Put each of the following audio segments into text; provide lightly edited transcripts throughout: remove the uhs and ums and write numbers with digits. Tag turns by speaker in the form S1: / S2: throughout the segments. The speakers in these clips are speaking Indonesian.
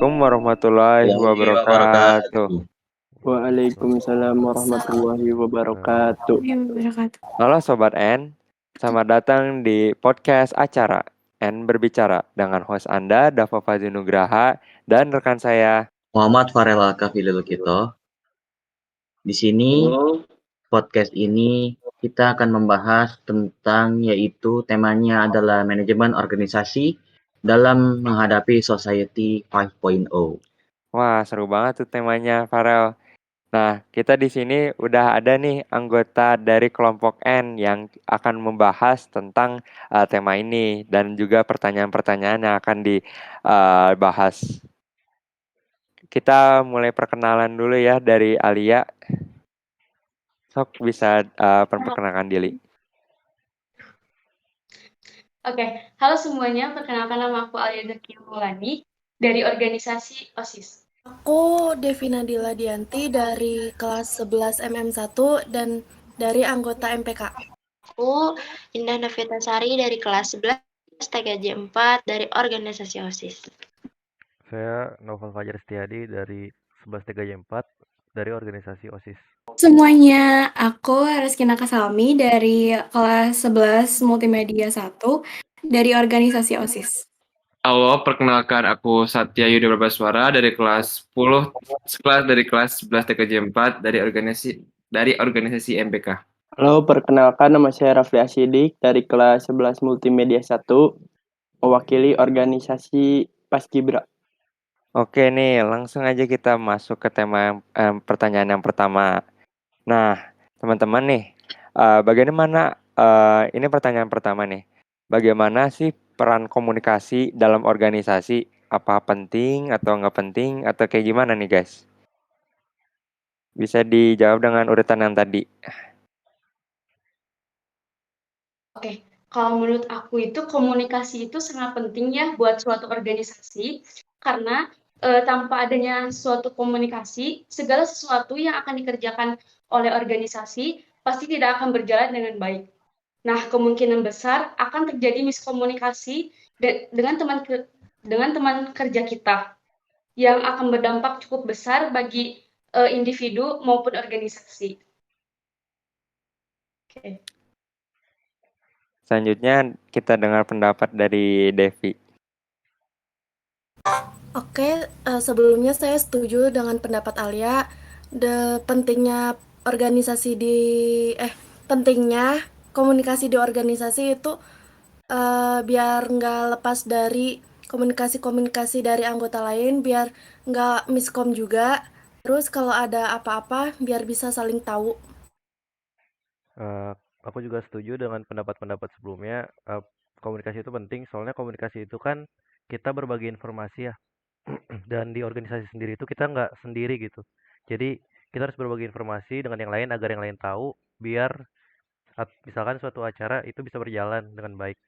S1: Assalamualaikum warahmatullahi
S2: Warahmatullahi
S1: wabarakatuh.
S2: wabarakatuh.
S3: Waalaikumsalam warahmatullahi wabarakatuh.
S1: Halo Sobat N, selamat datang di podcast acara N Berbicara dengan host Anda, Dava Fazil Nugraha, dan rekan saya.
S2: Muhammad Farel Kafilul Kito. Di sini podcast ini kita akan membahas tentang yaitu temanya adalah manajemen organisasi dalam menghadapi Society 5.0.
S1: Wah, seru banget tuh temanya, Farel. Nah, kita di sini udah ada nih anggota dari kelompok N yang akan membahas tentang tema ini dan juga pertanyaan-pertanyaan yang akan dibahas. Kita mulai perkenalan dulu ya dari Alia. Sok bisa perkenalkan diri.
S4: Oke, halo semuanya. Perkenalkan nama aku Alia Zakia Maulani dari organisasi OSIS.
S5: Aku Devina Diladianti dari kelas 11 MM1 dan dari anggota MPK.
S6: Aku Indah Novitasari dari kelas 11 TKJ 4 dari organisasi OSIS.
S7: Saya Novel Fajar Setiadi dari 11 TKJ 4 dari organisasi OSIS.
S8: Semuanya, aku Rizkina Kasalmi dari kelas 11 Multimedia 1 dari organisasi OSIS.
S9: Halo, perkenalkan aku Satya Yuda Barbaswara dari kelas 10 dari kelas 11 TKJ 4 dari organisasi MPK.
S3: Halo, perkenalkan nama saya Rafli Asidik dari kelas 11 Multimedia 1, mewakili organisasi Paskibra.
S1: Oke nih, langsung aja kita masuk ke tema pertanyaan yang pertama. Nah, teman-teman nih, ini pertanyaan pertama nih. Bagaimana sih peran komunikasi dalam organisasi? Apa penting atau nggak penting atau kayak gimana nih guys? Bisa dijawab dengan urutan yang tadi.
S4: Oke, kalau menurut aku itu komunikasi itu sangat penting ya buat suatu organisasi karena tanpa adanya suatu komunikasi, segala sesuatu yang akan dikerjakan oleh organisasi pasti tidak akan berjalan dengan baik. Nah, kemungkinan besar akan terjadi miskomunikasi dengan teman kerja kita yang akan berdampak cukup besar bagi individu maupun organisasi. Oke.
S1: Selanjutnya kita dengar pendapat dari Devi.
S5: Oke, sebelumnya saya setuju dengan pendapat Alia. Pentingnya komunikasi di organisasi itu biar nggak lepas dari komunikasi dari anggota lain, biar nggak miskom juga. Terus kalau ada apa-apa, biar bisa saling tahu.
S7: Aku juga setuju dengan pendapat-pendapat sebelumnya. Komunikasi itu penting, soalnya komunikasi itu kan kita berbagi informasi ya. Dan di organisasi sendiri itu kita nggak sendiri gitu. Jadi kita harus berbagi informasi dengan yang lain agar yang lain tahu, biar misalkan suatu acara itu bisa berjalan dengan baik.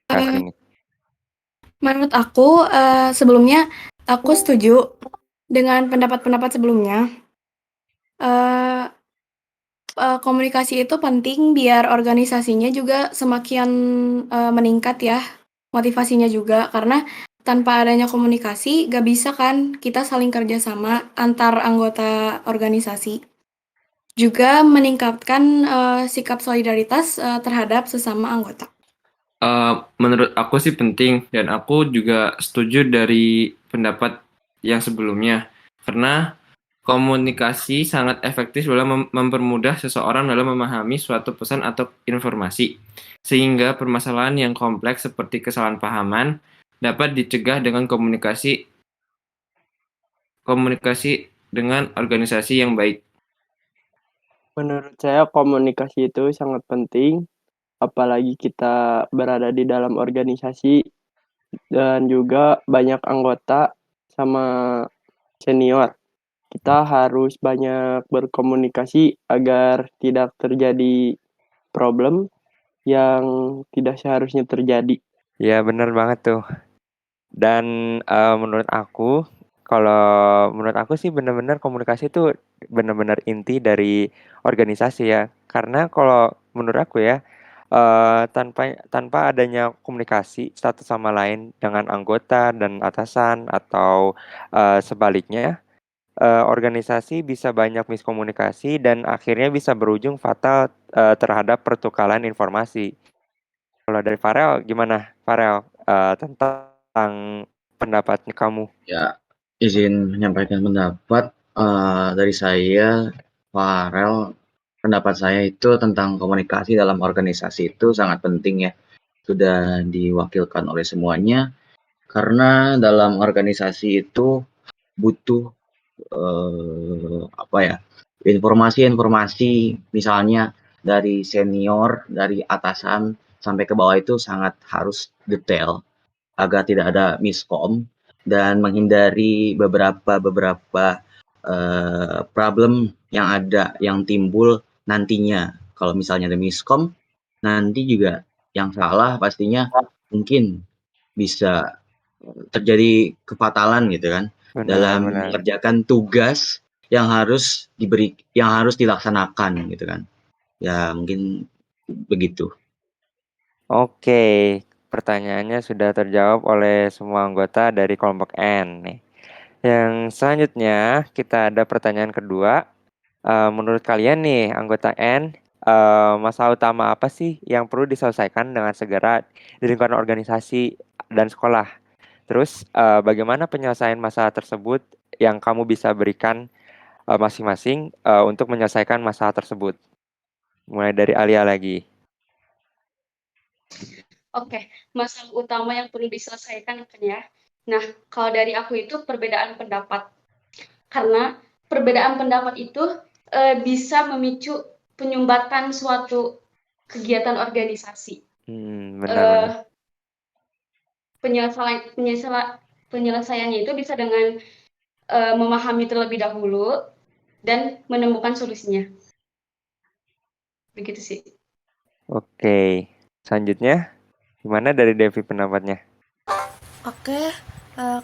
S8: Menurut aku, sebelumnya aku setuju dengan pendapat-pendapat sebelumnya. Komunikasi itu penting biar organisasinya juga semakin meningkat ya, motivasinya juga. Karena tanpa adanya komunikasi, gak bisa kan kita saling kerjasama antar anggota organisasi. Juga meningkatkan sikap solidaritas terhadap sesama anggota.
S9: Menurut aku sih penting dan aku juga setuju dari pendapat yang sebelumnya karena komunikasi sangat efektif dalam mempermudah seseorang dalam memahami suatu pesan atau informasi sehingga permasalahan yang kompleks seperti kesalahpahaman dapat dicegah dengan komunikasi dengan organisasi yang baik.
S3: Menurut saya komunikasi itu sangat penting, apalagi kita berada di dalam organisasi dan juga banyak anggota sama senior. Kita harus banyak berkomunikasi agar tidak terjadi problem yang tidak seharusnya terjadi.
S1: Ya benar banget tuh. Dan menurut aku sih benar-benar komunikasi itu benar-benar inti dari organisasi ya. Karena kalau menurut aku ya, tanpa adanya komunikasi satu sama lain dengan anggota dan atasan atau sebaliknya, organisasi bisa banyak miskomunikasi dan akhirnya bisa berujung fatal terhadap pertukaran informasi. Kalau dari Farel gimana, Farel, tentang pendapatnya kamu?
S2: Ya, izin menyampaikan pendapat dari saya, Farel. Pendapat saya itu tentang komunikasi dalam organisasi itu sangat penting ya. Sudah diwakilkan oleh semuanya. Karena dalam organisasi itu butuh informasi-informasi, misalnya dari senior, dari atasan sampai ke bawah itu sangat harus detail agar tidak ada miskom dan menghindari beberapa problem yang timbul nantinya. Kalau misalnya ada miskom, nanti juga yang salah pastinya mungkin bisa terjadi kefatalan gitu kan dalam
S1: Benar-benar.
S2: mengerjakan tugas yang harus dilaksanakan gitu kan. Ya mungkin begitu.
S1: Oke, pertanyaannya sudah terjawab oleh semua anggota dari kelompok N nih. Yang selanjutnya kita ada pertanyaan kedua. Menurut kalian nih anggota N, masalah utama apa sih yang perlu diselesaikan dengan segera di lingkungan organisasi dan sekolah? Terus bagaimana penyelesaian masalah tersebut yang kamu bisa berikan masing-masing untuk menyelesaikan masalah tersebut? Mulai dari Alia lagi.
S4: Oke, masalah utama yang perlu diselesaikan kan ya. Nah, kalau dari aku itu perbedaan pendapat. Karena perbedaan pendapat itu bisa memicu penyumbatan suatu kegiatan organisasi.
S1: Benar-benar.
S4: Penyelesaiannya itu bisa dengan memahami terlebih dahulu dan menemukan solusinya. Begitu sih.
S1: Oke, selanjutnya gimana dari Devi pendapatnya?
S5: Oke,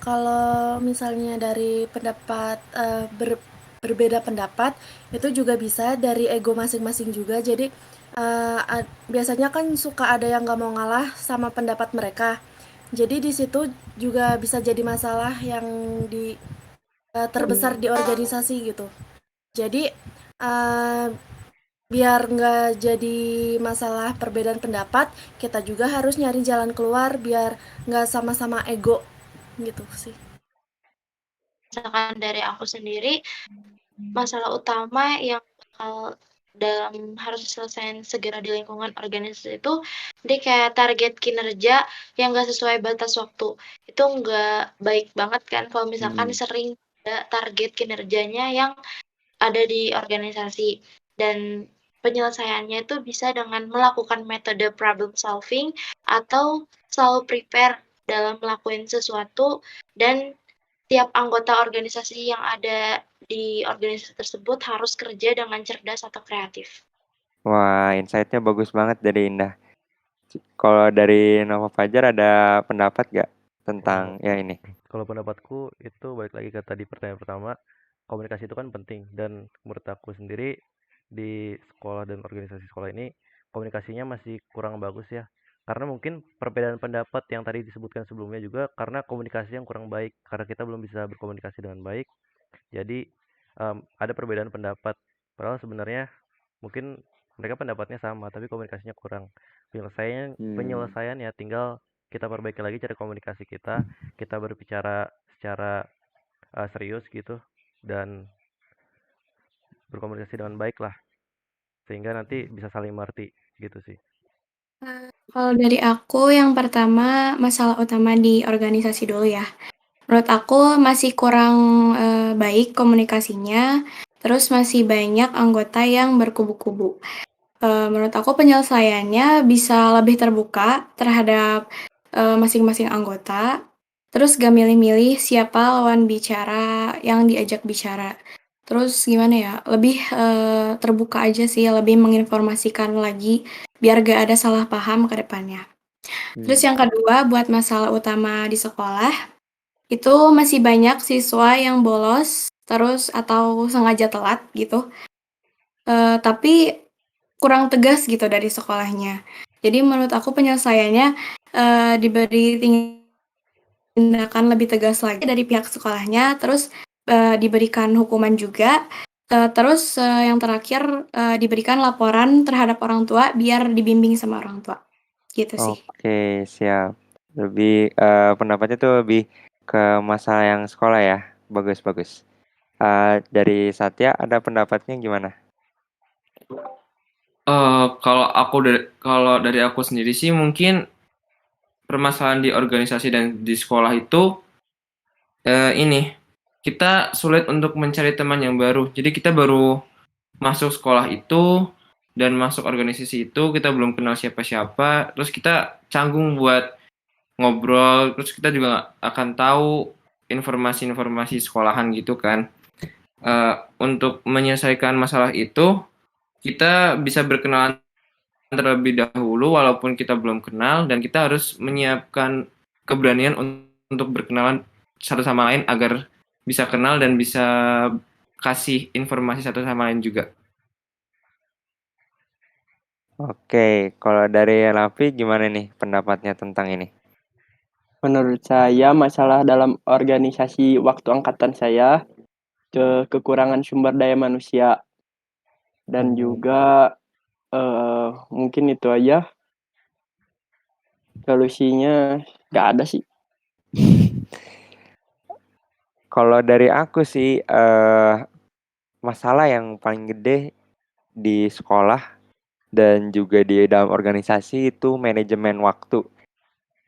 S5: kalau misalnya dari pendapat berbeda pendapat itu juga bisa dari ego masing-masing juga. Jadi biasanya kan suka ada yang nggak mau ngalah sama pendapat mereka. Jadi di situ juga bisa jadi masalah yang terbesar di organisasi gitu. Jadi biar nggak jadi masalah perbedaan pendapat, kita juga harus nyari jalan keluar biar nggak sama-sama ego gitu sih.
S6: Misalkan dari aku sendiri, masalah utama yang harus diselesaikan segera di lingkungan organisasi itu, dia kayak target kinerja yang nggak sesuai batas waktu. Itu nggak baik banget kan kalau misalkan sering ada target kinerjanya yang ada di organisasi. Dan penyelesaiannya itu bisa dengan melakukan metode problem solving atau selalu prepare dalam melakukan sesuatu, dan tiap anggota organisasi yang ada di organisasi tersebut harus kerja dengan cerdas atau kreatif.
S1: Wah, insight-nya bagus banget dari Indah. Kalau dari Nova Fajar ada pendapat gak tentang yang ini?
S7: Kalau pendapatku itu balik lagi ke tadi pertanyaan pertama, komunikasi itu kan penting, dan menurut aku sendiri di sekolah dan organisasi sekolah ini komunikasinya masih kurang bagus ya. Karena mungkin perbedaan pendapat yang tadi disebutkan sebelumnya juga karena komunikasi yang kurang baik, karena kita belum bisa berkomunikasi dengan baik. Jadi ada perbedaan pendapat. Padahal sebenarnya mungkin mereka pendapatnya sama, tapi komunikasinya kurang. Penyelesaian ya tinggal kita perbaiki lagi cara komunikasi kita berbicara secara serius gitu, dan berkomunikasi dengan baik lah, sehingga nanti bisa saling mengerti gitu sih.
S8: Kalau dari aku yang pertama masalah utama di organisasi dulu ya. Menurut aku masih kurang baik komunikasinya, terus masih banyak anggota yang berkubu-kubu. Menurut aku penyelesaiannya bisa lebih terbuka terhadap masing-masing anggota, terus gak milih-milih siapa lawan bicara yang diajak bicara. Terus gimana ya, lebih terbuka aja sih, lebih menginformasikan lagi biar gak ada salah paham ke depannya. Terus yang kedua, buat masalah utama di sekolah, itu masih banyak siswa yang bolos terus atau sengaja telat gitu. Tapi kurang tegas gitu dari sekolahnya. Jadi menurut aku penyelesaiannya diberi tindakan lebih tegas lagi dari pihak sekolahnya, terus diberikan hukuman juga, terus yang terakhir diberikan laporan terhadap orang tua biar dibimbing sama orang tua. Gitu sih.
S1: Oke, siap. Lebih pendapatnya tuh lebih ke masalah yang sekolah ya. Bagus, bagus. Dari Satya ada pendapatnya gimana?
S9: Kalau dari aku sendiri sih mungkin permasalahan di organisasi dan di sekolah itu ini kita sulit untuk mencari teman yang baru. Jadi kita baru masuk sekolah itu dan masuk organisasi itu kita belum kenal siapa-siapa, terus kita canggung buat ngobrol, terus kita juga nggak akan tahu informasi-informasi sekolahan gitu kan. Untuk menyelesaikan masalah itu kita bisa berkenalan terlebih dahulu walaupun kita belum kenal, dan kita harus menyiapkan keberanian untuk berkenalan satu sama lain agar bisa kenal dan bisa kasih informasi satu sama lain juga.
S1: Oke, kalau dari Raffi gimana nih pendapatnya tentang ini?
S3: Menurut saya masalah dalam organisasi waktu angkatan saya kekurangan sumber daya manusia dan juga mungkin itu aja solusinya nggak ada sih.
S1: Kalau dari aku sih masalah yang paling gede di sekolah dan juga di dalam organisasi itu manajemen waktu.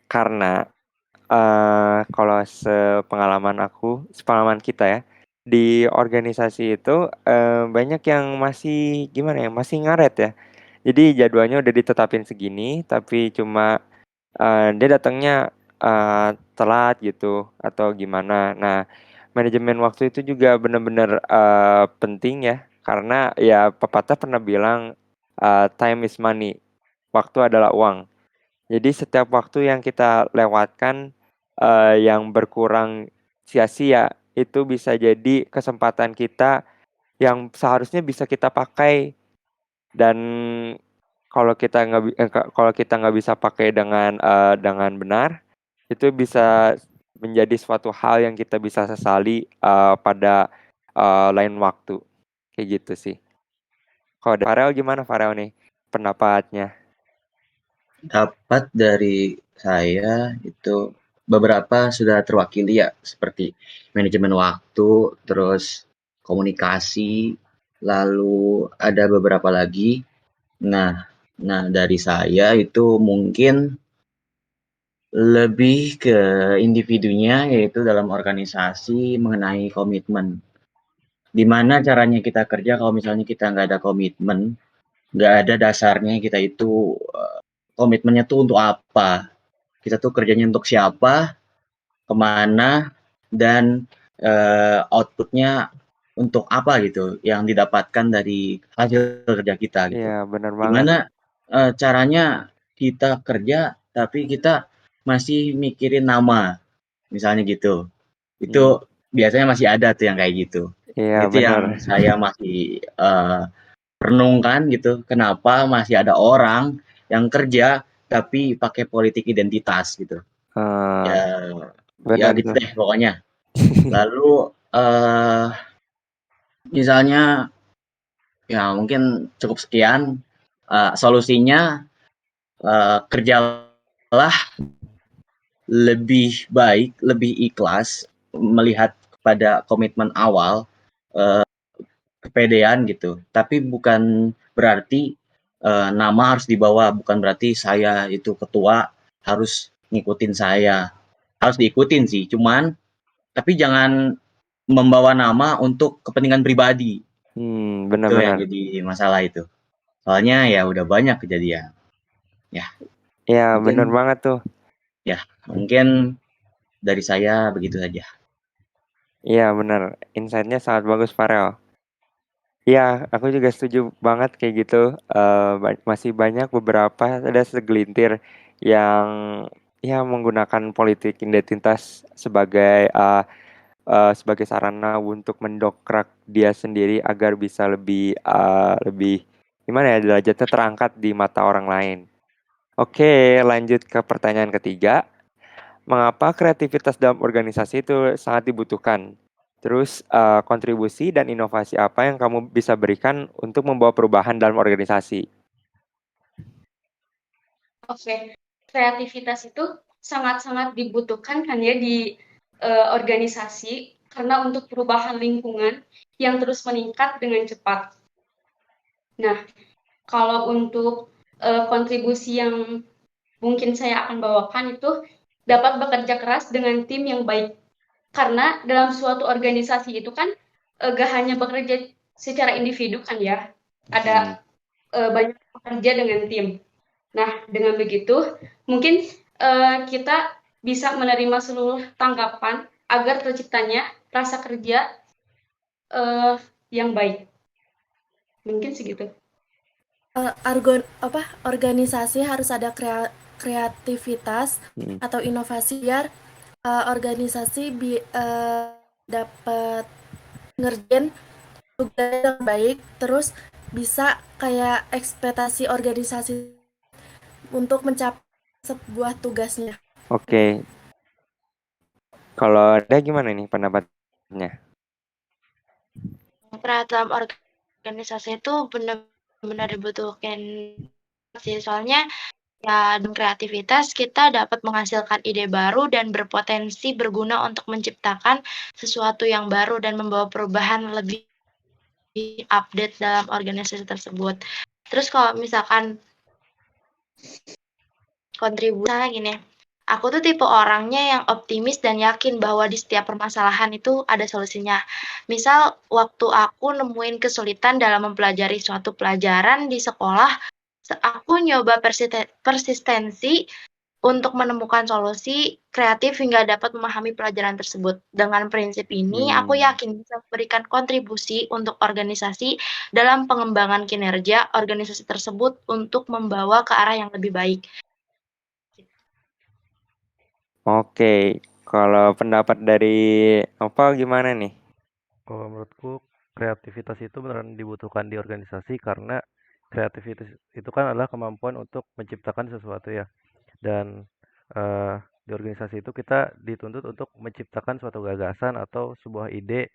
S1: Karena kalau sepengalaman kita ya, di organisasi itu banyak yang masih gimana ya, masih ngaret ya. Jadi jadwalnya udah ditetapin segini, tapi cuma dia datangnya telat gitu atau gimana. Nah, manajemen waktu itu juga benar-benar penting ya, karena ya pepatah pernah bilang time is money, waktu adalah uang. Jadi setiap waktu yang kita lewatkan yang berkurang sia-sia itu bisa jadi kesempatan kita yang seharusnya bisa kita pakai, dan kalau kita nggak bisa pakai dengan benar, itu bisa menjadi suatu hal yang kita bisa sesali pada lain waktu, kayak gitu sih. Kalau dari Farel gimana Farel nih pendapatnya?
S2: Dapat dari saya itu beberapa sudah terwakili ya, seperti manajemen waktu, terus komunikasi, lalu ada beberapa lagi. Nah, dari saya itu mungkin lebih ke individunya, yaitu dalam organisasi mengenai komitmen. Gimana caranya kita kerja kalau misalnya kita nggak ada komitmen, nggak ada dasarnya kita itu komitmennya tuh untuk apa? Kita tuh kerjanya untuk siapa, kemana, dan outputnya untuk apa gitu, yang didapatkan dari hasil kerja kita gitu.
S1: Iya, benar banget.
S2: Gimana caranya kita kerja tapi kita masih mikirin nama, misalnya gitu. Itu biasanya masih ada tuh yang kayak gitu.
S1: Iya,
S2: Itu
S1: benar.
S2: yang saya masih renungkan gitu, kenapa masih ada orang yang kerja tapi pakai politik identitas gitu. Ya,
S1: Benar
S2: gitu
S1: tuh.
S2: deh pokoknya. Lalu misalnya ya mungkin cukup sekian. Solusinya kerjalah lebih baik, lebih ikhlas, melihat kepada komitmen awal, kepedean gitu. Tapi bukan berarti nama harus dibawa, bukan berarti saya itu ketua harus ngikutin saya. Harus diikutin sih, cuman tapi jangan membawa nama untuk kepentingan pribadi. Itu yang
S1: Benar-benar.
S2: jadi masalah itu. Soalnya ya udah banyak kejadian. Ya.
S1: Iya,
S2: Mungkin,
S1: benar banget tuh.
S2: ya, mungkin dari saya begitu saja.
S1: Iya, benar. Insight-nya sangat bagus, Farel. Iya, aku juga setuju banget kayak gitu. Masih banyak beberapa, ada segelintir yang ya menggunakan politik identitas sebagai sarana untuk mendokrak dia sendiri agar bisa lebih gimana ya, derajatnya terangkat di mata orang lain. Oke, lanjut ke pertanyaan ketiga. Mengapa kreativitas dalam organisasi itu sangat dibutuhkan? Terus kontribusi dan inovasi apa yang kamu bisa berikan untuk membawa perubahan dalam organisasi?
S4: Oke, kreativitas itu sangat-sangat dibutuhkan kan ya di organisasi karena untuk perubahan lingkungan yang terus meningkat dengan cepat. Nah, kalau untuk kontribusi yang mungkin saya akan bawakan itu dapat bekerja keras dengan tim yang baik. Karena dalam suatu organisasi itu kan gak hanya bekerja secara individu kan ya, ada banyak pekerja dengan tim. Nah, dengan begitu mungkin kita bisa menerima seluruh tanggapan agar terciptanya rasa kerja yang baik. Mungkin segitu.
S5: Organisasi harus ada kreativitas atau inovasi biar organisasi dapat ngerjain tugas yang baik, terus bisa kayak ekspektasi organisasi untuk mencapai sebuah tugasnya.
S1: Oke. Kalau ada gimana nih pendapatnya?
S6: Peran dalam organisasi itu benar-benar dibutuhkan sih, soalnya ya dengan kreativitas kita dapat menghasilkan ide baru dan berpotensi berguna untuk menciptakan sesuatu yang baru dan membawa perubahan lebih update dalam organisasi tersebut. Terus kalau misalkan kontribusi gini, aku tuh tipe orangnya yang optimis dan yakin bahwa di setiap permasalahan itu ada solusinya. Misal waktu aku nemuin kesulitan dalam mempelajari suatu pelajaran di sekolah, aku nyoba persistensi untuk menemukan solusi kreatif hingga dapat memahami pelajaran tersebut. Dengan prinsip ini, aku yakin bisa memberikan kontribusi untuk organisasi dalam pengembangan kinerja organisasi tersebut untuk membawa ke arah yang lebih baik.
S1: Oke, kalau pendapat dari Nopal gimana nih?
S7: Kalau menurutku kreativitas itu beneran dibutuhkan di organisasi karena kreativitas itu kan adalah kemampuan untuk menciptakan sesuatu ya. Dan di organisasi itu kita dituntut untuk menciptakan suatu gagasan atau sebuah ide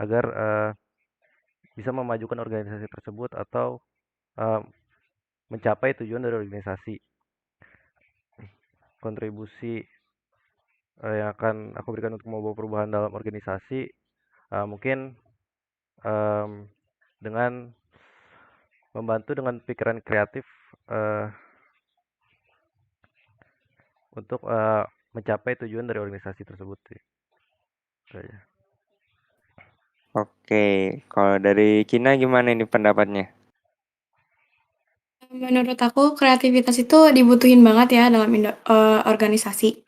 S7: agar bisa memajukan organisasi tersebut atau mencapai tujuan dari organisasi. Kontribusi yang akan aku berikan untuk membawa perubahan dalam organisasi mungkin dengan membantu dengan pikiran kreatif untuk mencapai tujuan dari organisasi tersebut.
S1: Oke, kalau dari Kina gimana ini pendapatnya?
S8: Menurut aku kreativitas itu dibutuhin banget ya dalam organisasi.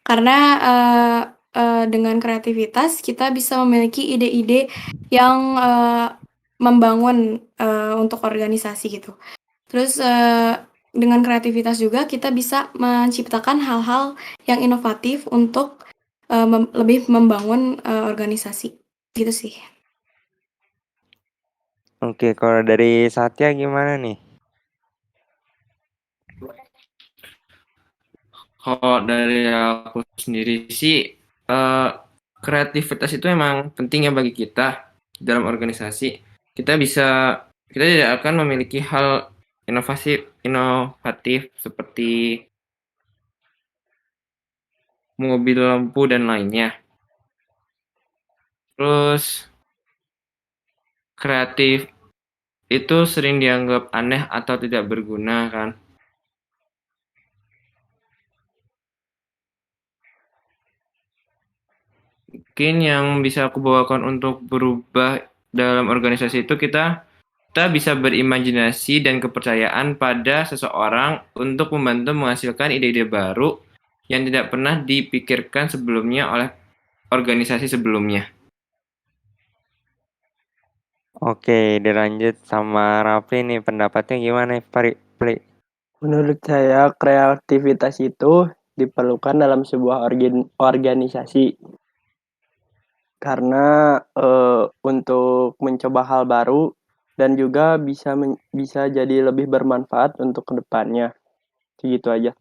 S8: Karena dengan kreativitas kita bisa memiliki ide-ide yang membangun untuk organisasi gitu. Terus dengan kreativitas juga kita bisa menciptakan hal-hal yang inovatif untuk lebih membangun organisasi. Gitu sih.
S1: Oke, kalau dari Satya gimana nih?
S9: Kalau dari aku sendiri sih, kreativitas itu memang penting ya bagi kita dalam organisasi. Kita tidak akan memiliki hal inovatif seperti mobil lampu dan lainnya. Terus kreatif itu sering dianggap aneh atau tidak berguna kan. Mungkin yang bisa aku bawakan untuk berubah dalam organisasi itu kita bisa berimajinasi dan kepercayaan pada seseorang untuk membantu menghasilkan ide-ide baru yang tidak pernah dipikirkan sebelumnya oleh organisasi sebelumnya.
S1: Oke, dilanjut sama Rafli nih, pendapatnya gimana Pari?
S3: Menurut saya kreativitas itu diperlukan dalam sebuah organisasi karena untuk mencoba hal baru dan juga bisa jadi lebih bermanfaat untuk kedepannya. gitu aja.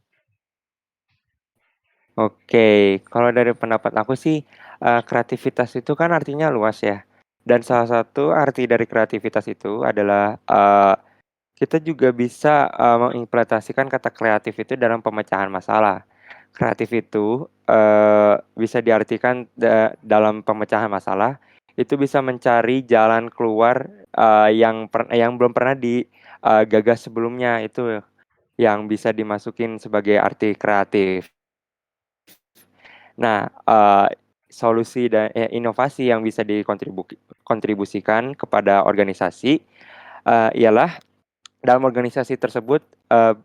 S1: Oke, kalau dari pendapat aku sih, kreativitas itu kan artinya luas ya. Dan salah satu arti dari kreativitas itu adalah, kita juga bisa, mengimplementasikan kata kreatif itu dalam pemecahan masalah. Kreatif itu, bisa diartikan dalam pemecahan masalah, itu bisa mencari jalan keluar, yang belum pernah gagas sebelumnya, itu yang bisa dimasukin sebagai arti kreatif. Nah, solusi dan inovasi yang bisa kontribusikan kepada organisasi, ialah dalam organisasi tersebut,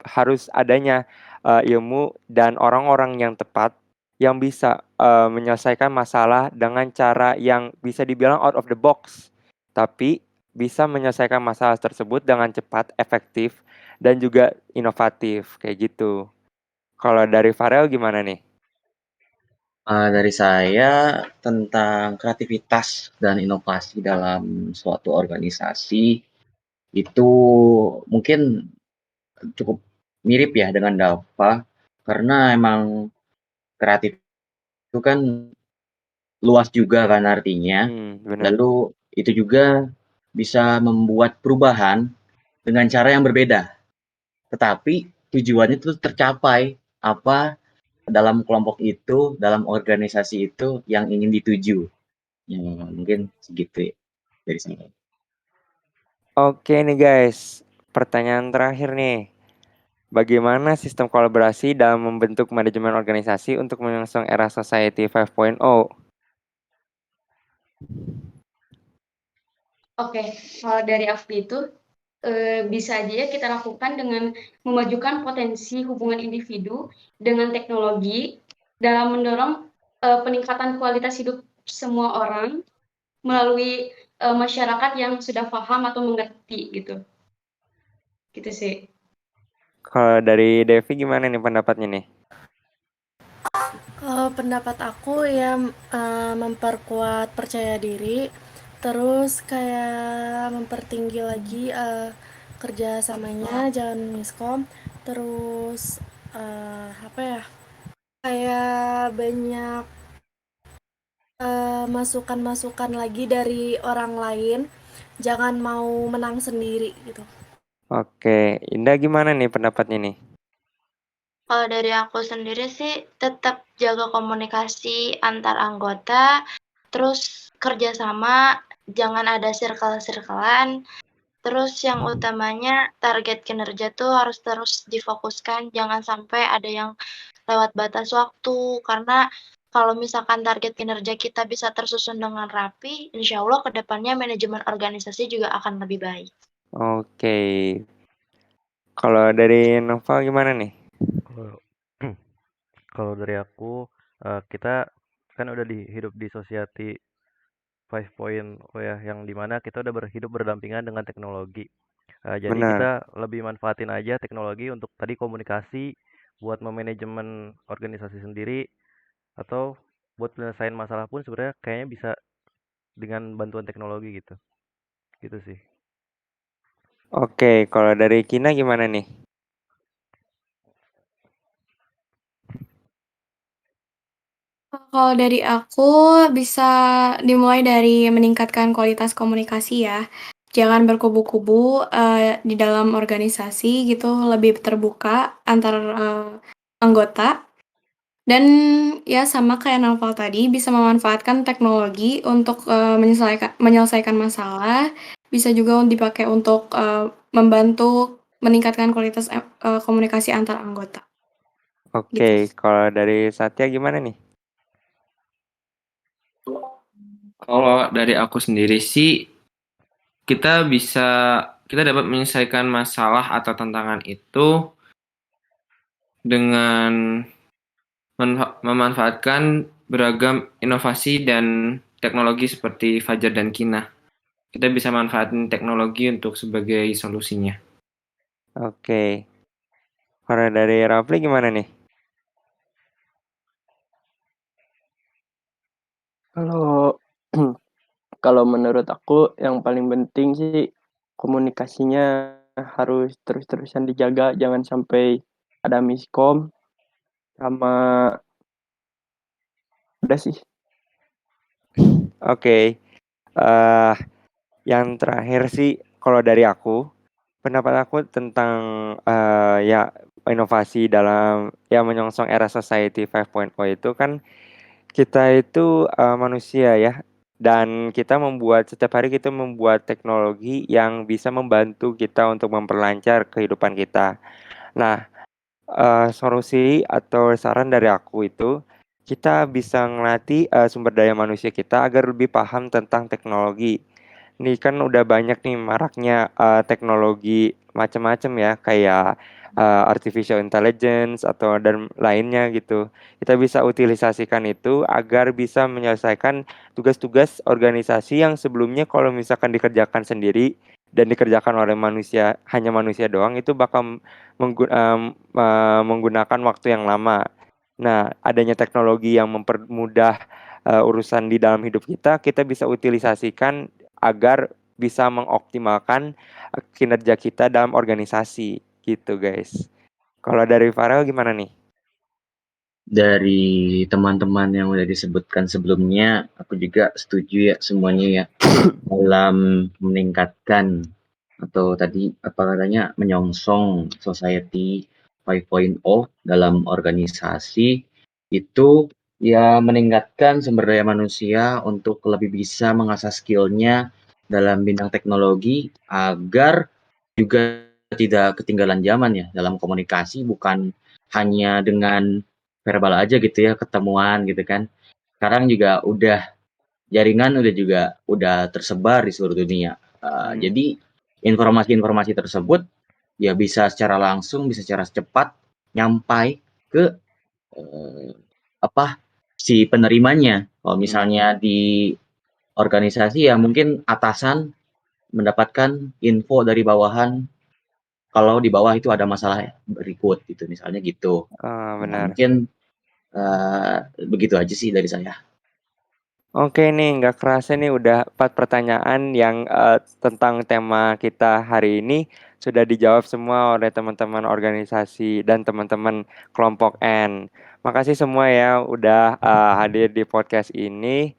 S1: harus adanya, ilmu dan orang-orang yang tepat yang bisa, menyelesaikan masalah dengan cara yang bisa dibilang out of the box, tapi bisa menyelesaikan masalah tersebut dengan cepat, efektif, dan juga inovatif, kayak gitu. Kalau dari Farel gimana nih?
S2: Dari saya tentang kreativitas dan inovasi dalam suatu organisasi itu mungkin cukup mirip ya dengan Dava, karena emang kreatif itu kan luas juga kan artinya.
S1: Bener.
S2: Lalu itu juga bisa membuat perubahan dengan cara yang berbeda. Tetapi tujuannya itu tercapai apa dalam kelompok itu, dalam organisasi itu yang ingin dituju. Ya, mungkin segitu ya dari saya.
S1: Oke nih guys, pertanyaan terakhir nih. Bagaimana sistem kolaborasi dalam membentuk manajemen organisasi untuk menyongsong era Society 5.0?
S4: Oke, kalau dari aku itu bisa aja ya kita lakukan dengan memajukan potensi hubungan individu dengan teknologi dalam mendorong peningkatan kualitas hidup semua orang melalui masyarakat yang sudah paham atau mengerti gitu. Gitu sih.
S1: Kalau dari Devi gimana nih pendapatnya nih?
S5: Kalau pendapat aku ya memperkuat percaya diri, terus kayak mempertinggi lagi kerjasamanya, jangan miskom, terus apa ya, kayak banyak masukan-masukan lagi dari orang lain, jangan mau menang sendiri gitu.
S1: Oke, Indah gimana nih pendapatnya nih?
S6: Kalau dari aku sendiri sih tetap jaga komunikasi antar anggota, terus kerjasama, jangan ada circle-circlean, terus yang utamanya target kinerja tuh harus terus difokuskan, jangan sampai ada yang lewat batas waktu, karena kalau misalkan target kinerja kita bisa tersusun dengan rapi, insya Allah ke depannya manajemen organisasi juga akan lebih baik.
S1: Oke. Kalau dari Nova gimana nih?
S7: Kalau kalau dari aku, kita kan udah hidup di society 5.0 ya, yang dimana kita udah hidup berdampingan dengan teknologi. Jadi
S1: Benar.
S7: kita lebih manfaatin aja teknologi untuk tadi komunikasi, buat memanajemen organisasi sendiri, atau buat penyelesaian masalah pun sebenarnya kayaknya bisa dengan bantuan teknologi gitu. Gitu sih.
S1: Oke, kalau dari Kina gimana nih?
S8: Kalau dari aku bisa dimulai dari meningkatkan kualitas komunikasi ya. Jangan berkubu-kubu di dalam organisasi gitu, lebih terbuka antar anggota. Dan ya sama kayak Naufal tadi, bisa memanfaatkan teknologi untuk menyelesaikan masalah, bisa juga dipakai untuk membantu meningkatkan kualitas komunikasi antar anggota. Gitu.
S1: Oke, kalau dari Satya gimana nih?
S9: Kalau dari aku sendiri sih, kita dapat menyelesaikan masalah atau tantangan itu dengan memanfaatkan beragam inovasi dan teknologi seperti Fajar dan Kina. Kita bisa manfaatin teknologi untuk sebagai solusinya.
S1: Oke. Kalau dari Rafli gimana nih?
S3: Kalau kalau menurut aku yang paling penting sih komunikasinya harus terus-terusan dijaga, jangan sampai ada miskom, sama udah sih.
S1: Oke. eh yang terakhir sih kalau dari aku, pendapat aku tentang ya inovasi dalam ya menyongsong era society 5.0 itu kan kita itu manusia ya, dan kita setiap hari kita membuat teknologi yang bisa membantu kita untuk memperlancar kehidupan kita. Nah, solusi atau saran dari aku itu kita bisa ngelatih sumber daya manusia kita agar lebih paham tentang teknologi. Nih kan udah banyak nih maraknya teknologi macam-macam ya, kayak artificial intelligence atau dan lainnya gitu. Kita bisa utilisasikan itu agar bisa menyelesaikan tugas-tugas organisasi yang sebelumnya kalau misalkan dikerjakan sendiri dan dikerjakan oleh manusia, hanya manusia doang, itu bakal menggunakan waktu yang lama. Nah, adanya teknologi yang mempermudah urusan di dalam hidup kita, kita bisa utilisasikan agar bisa mengoptimalkan kinerja kita dalam organisasi gitu, guys. Kalau dari Farel gimana nih?
S2: Dari teman-teman yang udah disebutkan sebelumnya, aku juga setuju ya semuanya ya dalam meningkatkan atau tadi apa katanya menyongsong society 5.0 dalam organisasi itu ya meningkatkan sumber daya manusia untuk lebih bisa mengasah skillnya dalam bidang teknologi agar juga tidak ketinggalan zaman ya dalam komunikasi, bukan hanya dengan verbal aja gitu ya, ketemuan gitu kan. Sekarang juga jaringan udah tersebar di seluruh dunia. Jadi informasi-informasi tersebut ya bisa secara langsung, bisa secara cepat nyampai ke si penerimanya. Kalau misalnya di organisasi ya mungkin atasan mendapatkan info dari bawahan kalau di bawah itu ada masalah berikut gitu, misalnya gitu.
S1: Benar.
S2: Mungkin begitu aja sih dari saya.
S1: Oke nih, nggak kerasa nih udah 4 pertanyaan yang tentang tema kita hari ini sudah dijawab semua oleh teman-teman organisasi dan teman-teman kelompok N. Makasih semua ya udah hadir di podcast ini.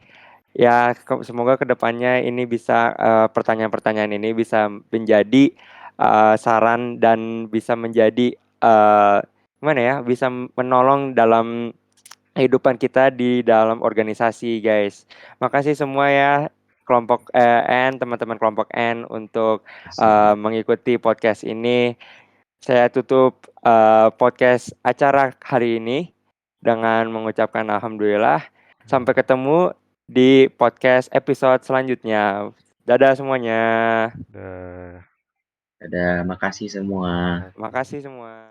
S1: Ya, semoga kedepannya ini bisa pertanyaan-pertanyaan ini bisa menjadi saran dan bisa menjadi gimana ya, bisa menolong dalam kehidupan kita di dalam organisasi, guys. Makasih semua ya kelompok N, teman-teman kelompok N untuk mengikuti podcast ini. Saya tutup podcast acara hari ini dengan mengucapkan alhamdulillah. Sampai ketemu di podcast episode selanjutnya. Dadah semuanya.
S2: Ada makasih semua.
S1: Makasih semua.